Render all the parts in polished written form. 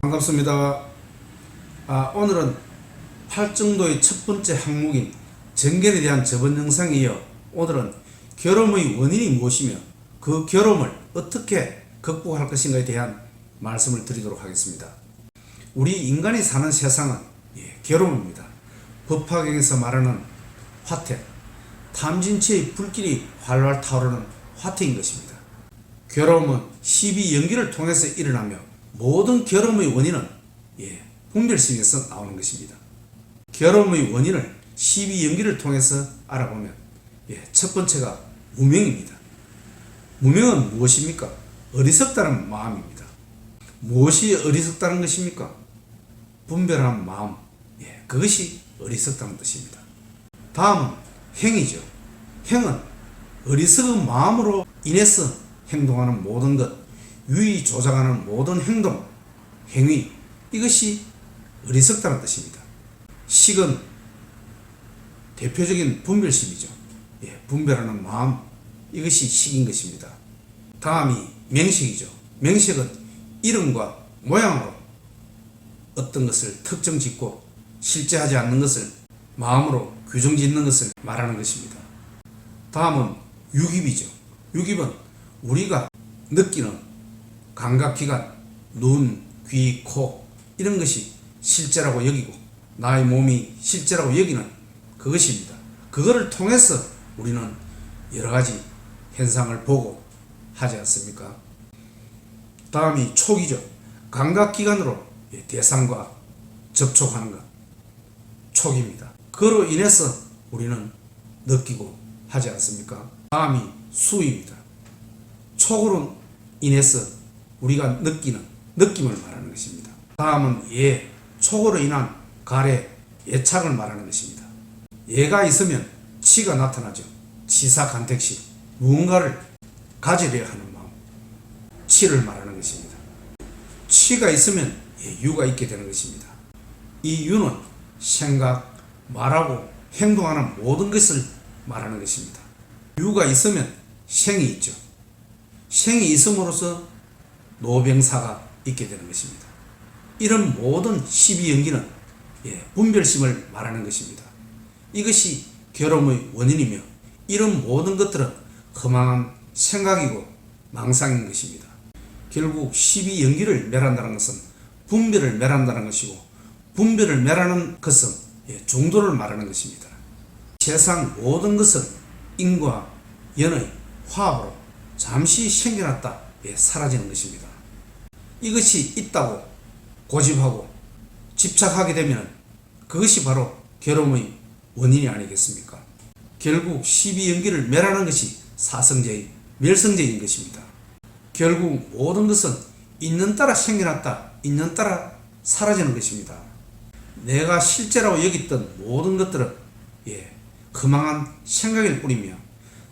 반갑습니다. 오늘은 팔정도의 첫 번째 항목인 정결에 대한 저번 영상에 이어 오늘은 결혼의 원인이 무엇이며 그 결혼을 어떻게 극복할 것인가에 대한 말씀을 드리도록 하겠습니다. 우리 인간이 사는 세상은 결혼입니다. 법화경에서 말하는 화태, 탐진치의 불길이 활활 타오르는 화태인 것입니다. 결혼은 12연기를 통해서 일어나며 모든 결혼의 원인은 분별심에서 나오는 것입니다. 결혼의 원인을 12연기를 통해서 알아보면 첫 번째가 무명입니다. 무명은 무엇입니까? 어리석다는 마음입니다. 무엇이 어리석다는 것입니까? 분별한 마음, 그것이 어리석다는 뜻입니다. 다음은 행위죠. 행은 어리석은 마음으로 인해서 행동하는 모든 것, 유의 조작하는 모든 행동, 행위, 이것이 어리석다는 뜻입니다. 식은 대표적인 분별심이죠. 분별하는 마음, 이것이 식인 것입니다. 다음이 명식이죠. 명식은 이름과 모양으로 어떤 것을 특정 짓고 실제 하지 않는 것을 마음으로 규정 짓는 것을 말하는 것입니다. 다음은 유깁이죠. 유깁은 우리가 느끼는 감각기관, 눈, 귀, 코, 이런 것이 실제라고 여기고 나의 몸이 실제라고 여기는 그것입니다. 그거를 통해서 우리는 여러가지 현상을 보고 하지 않습니까? 다음이 촉이죠. 감각기관으로 대상과 접촉하는 것, 촉입니다. 그로 인해서 우리는 느끼고 하지 않습니까? 다음이 수입니다. 촉으로 인해서 우리가 느끼는 느낌을 말하는 것입니다. 다음은 촉으로 인한 가래, 예착을 말하는 것입니다. 예가 있으면 치가 나타나죠. 치사간택시, 무언가를 가지려 하는 마음, 치를 말하는 것입니다. 치가 있으면 유가 있게 되는 것입니다. 이 유는 생각, 말하고 행동하는 모든 것을 말하는 것입니다. 유가 있으면 생이 있죠. 생이 있음으로써 노병사가 있게 되는 것입니다. 이런 모든 12연기는 분별심을 말하는 것입니다. 이것이 결혼의 원인이며 이런 모든 것들은 허망한 생각이고 망상인 것입니다. 결국 12연기를 멸한다는 것은 분별을 멸한다는 것이고 분별을 멸하는 것은 중도를 말하는 것입니다. 세상 모든 것은 인과 연의 화합으로 잠시 생겨났다 사라지는 것입니다. 이것이 있다고 고집하고 집착하게 되면 그것이 바로 결혼의 원인이 아니겠습니까? 결국 12연기를 멸하는 것이 사성제의 멸성제인 것입니다. 결국 모든 것은 있는 따라 생겨났다, 있는 따라 사라지는 것입니다. 내가 실제라고 여겼던 모든 것들은 허망한 생각일 뿐이며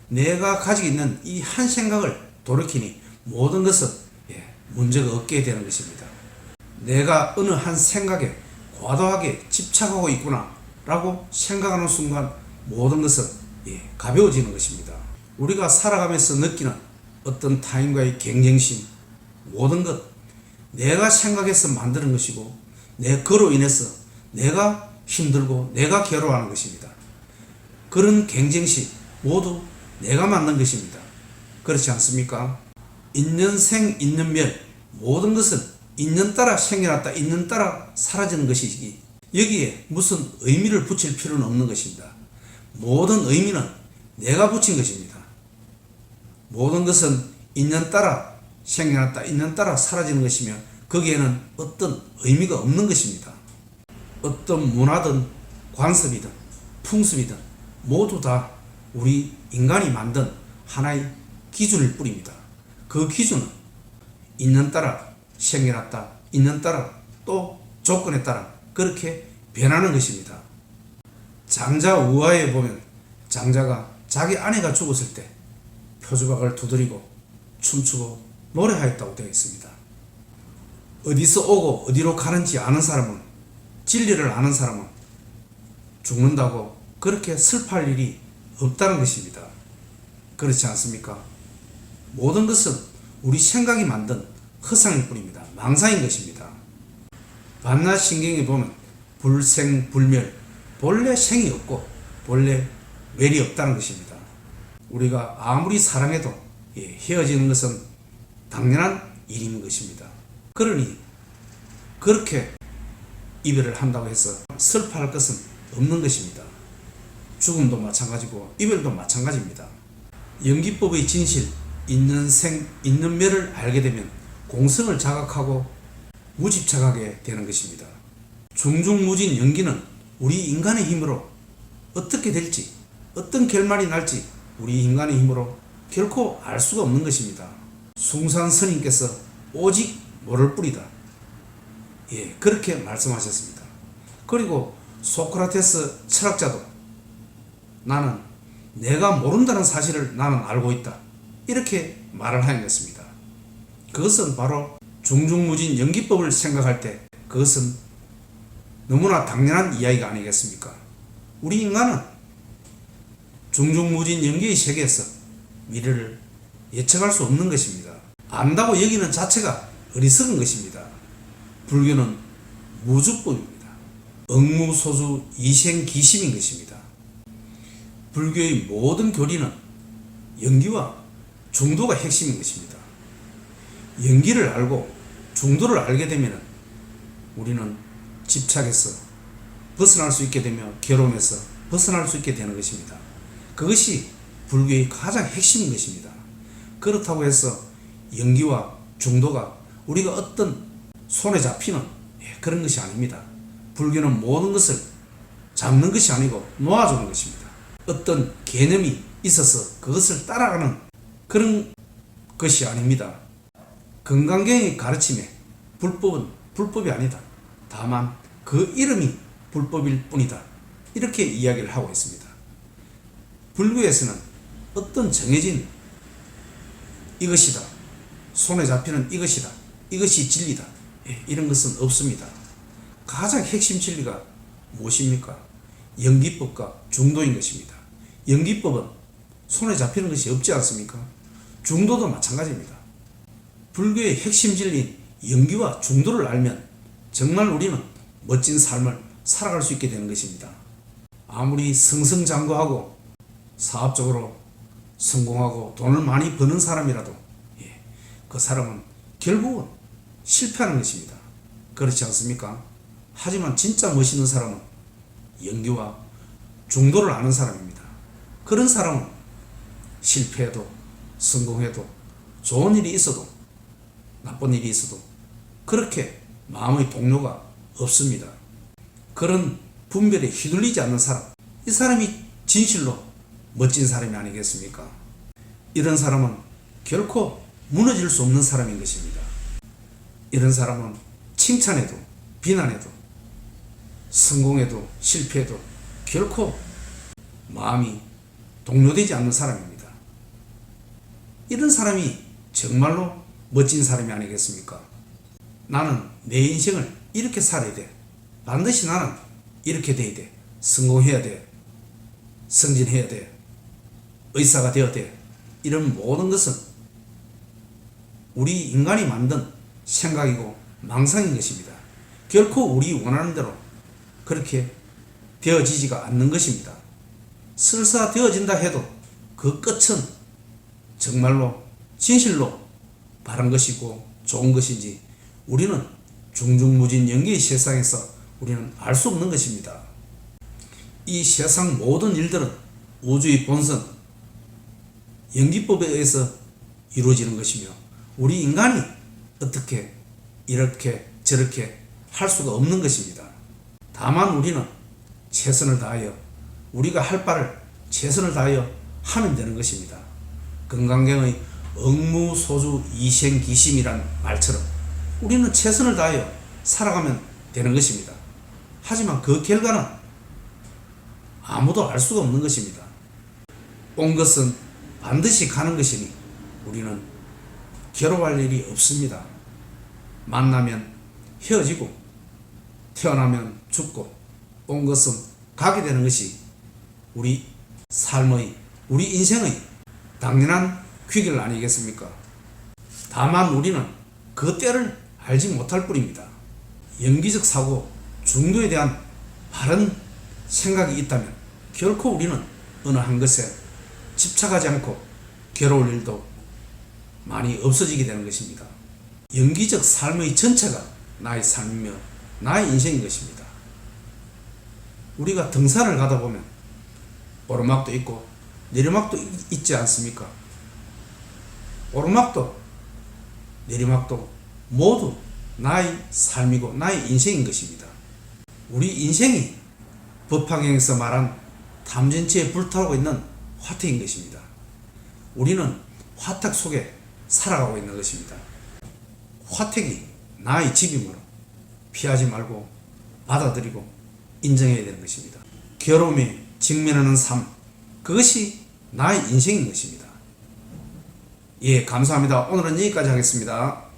내가 가지고 있는 이 한 생각을 돌이키니 모든 것은 문제가 없게 되는 것입니다. 내가 어느 한 생각에 과도하게 집착하고 있구나 라고 생각하는 순간 모든 것은 가벼워지는 것입니다. 우리가 살아가면서 느끼는 어떤 타인과의 경쟁심, 모든 것 내가 생각해서 만드는 것이고 그로 인해서 내가 힘들고 내가 괴로워하는 것입니다. 그런 경쟁심 모두 내가 만든 것입니다. 그렇지 않습니까? 인연생 인연멸, 모든 것은 인연 따라 생겨났다, 인연 따라 사라지는 것이지 여기에 무슨 의미를 붙일 필요는 없는 것입니다. 모든 의미는 내가 붙인 것입니다. 모든 것은 인연 따라 생겨났다, 인연 따라 사라지는 것이며 거기에는 어떤 의미가 없는 것입니다. 어떤 문화든 관습이든 풍습이든 모두 다 우리 인간이 만든 하나의 기준일 뿐입니다. 그 기준은 인연 따라 생겨났다, 인연 따라 또 조건에 따라 그렇게 변하는 것입니다. 장자 우화에 보면 장자가 자기 아내가 죽었을 때 표주박을 두드리고 춤추고 노래하였다고 되어 있습니다. 어디서 오고 어디로 가는지 아는 사람은, 진리를 아는 사람은 죽는다고 그렇게 슬퍼할 일이 없다는 것입니다. 그렇지 않습니까? 모든 것은 우리 생각이 만든 허상일 뿐입니다. 망상인 것입니다. 반야신경에 보면 불생불멸, 본래 생이 없고 본래 멸이 없다는 것입니다. 우리가 아무리 사랑해도 헤어지는 것은 당연한 일인 것입니다. 그러니 그렇게 이별을 한다고 해서 슬퍼할 것은 없는 것입니다. 죽음도 마찬가지고 이별도 마찬가지입니다. 연기법의 진실, 있는 생, 있는 멸을 알게 되면 공성을 자각하고 무집착하게 되는 것입니다. 중중무진 연기는 우리 인간의 힘으로 어떻게 될지, 어떤 결말이 날지 우리 인간의 힘으로 결코 알 수가 없는 것입니다. 숭산 스님께서 오직 모를 뿐이다, 그렇게 말씀하셨습니다. 그리고 소크라테스 철학자도 나는 내가 모른다는 사실을 나는 알고 있다, 이렇게 말을 하였습니다. 그것은 바로 중중무진 연기법을 생각할 때 그것은 너무나 당연한 이야기가 아니겠습니까? 우리 인간은 중중무진 연기의 세계에서 미래를 예측할 수 없는 것입니다. 안다고 여기는 자체가 어리석은 것입니다. 불교는 무주법입니다. 억무소주 이생기심인 것입니다. 불교의 모든 교리는 연기와 중도가 핵심인 것입니다. 연기를 알고 중도를 알게 되면 우리는 집착에서 벗어날 수 있게 되며 괴로움에서 벗어날 수 있게 되는 것입니다. 그것이 불교의 가장 핵심인 것입니다. 그렇다고 해서 연기와 중도가 우리가 어떤 손에 잡히는 그런 것이 아닙니다. 불교는 모든 것을 잡는 것이 아니고 놓아주는 것입니다. 어떤 개념이 있어서 그것을 따라가는 그런 것이 아닙니다. 금강경의 가르침에 불법은 불법이 아니다, 다만 그 이름이 불법일 뿐이다, 이렇게 이야기를 하고 있습니다. 불교에서는 어떤 정해진 이것이다, 손에 잡히는 이것이다, 이것이 진리다, 이런 것은 없습니다. 가장 핵심 진리가 무엇입니까? 연기법과 중도인 것입니다. 연기법은 손에 잡히는 것이 없지 않습니까? 중도도 마찬가지입니다. 불교의 핵심 진리인 연기와 중도를 알면 정말 우리는 멋진 삶을 살아갈 수 있게 되는 것입니다. 아무리 승승장구하고 사업적으로 성공하고 돈을 많이 버는 사람이라도 그 사람은 결국은 실패하는 것입니다. 그렇지 않습니까? 하지만 진짜 멋있는 사람은 연기와 중도를 아는 사람입니다. 그런 사람은 실패해도 성공해도 좋은 일이 있어도 나쁜 일이 있어도 그렇게 마음의 동요가 없습니다. 그런 분별에 휘둘리지 않는 사람, 이 사람이 진실로 멋진 사람이 아니겠습니까? 이런 사람은 결코 무너질 수 없는 사람인 것입니다. 이런 사람은 칭찬해도 비난해도 성공해도 실패해도 결코 마음이 동요되지 않는 사람입니다. 이런 사람이 정말로 멋진 사람이 아니겠습니까? 나는 내 인생을 이렇게 살아야 돼, 반드시 나는 이렇게 돼야 돼, 성공해야 돼, 승진해야 돼, 의사가 되어야 돼, 이런 모든 것은 우리 인간이 만든 생각이고 망상인 것입니다. 결코 우리 원하는 대로 그렇게 되어지지가 않는 것입니다. 설사 되어진다 해도 그 끝은 정말로 진실로 바른 것이고 좋은 것인지 우리는 중중무진 연기의 세상에서 우리는 알 수 없는 것입니다. 이 세상 모든 일들은 우주의 본성, 연기법에 의해서 이루어지는 것이며 우리 인간이 어떻게 이렇게 저렇게 할 수가 없는 것입니다. 다만 우리는 최선을 다하여 우리가 할 바를 최선을 다하여 하면 되는 것입니다. 금강경의 억무소주 이생기심이란 말처럼 우리는 최선을 다하여 살아가면 되는 것입니다. 하지만 그 결과는 아무도 알 수가 없는 것입니다. 온 것은 반드시 가는 것이니 우리는 괴로워할 일이 없습니다. 만나면 헤어지고 태어나면 죽고 온 것은 가게 되는 것이 우리 삶의, 우리 인생의 당연한 귀결 아니겠습니까? 다만 우리는 그 때를 알지 못할 뿐입니다. 연기적 사고, 중도에 대한 바른 생각이 있다면 결코 우리는 어느 한 것에 집착하지 않고 괴로울 일도 많이 없어지게 되는 것입니다. 연기적 삶의 전체가 나의 삶이며 나의 인생인 것입니다. 우리가 등산을 가다 보면 오르막도 있고 내리막도 있지 않습니까? 오르막도 내리막도 모두 나의 삶이고 나의 인생인 것입니다. 우리 인생이 법화경에서 말한 탐진치에 불타오르고 있는 화택인 것입니다. 우리는 화택 속에 살아가고 있는 것입니다. 화택이 나의 집이므로 피하지 말고 받아들이고 인정해야 되는 것입니다. 괴로움에 직면하는 삶, 그것이 나의 인생인 것입니다. 예, 감사합니다. 오늘은 여기까지 하겠습니다.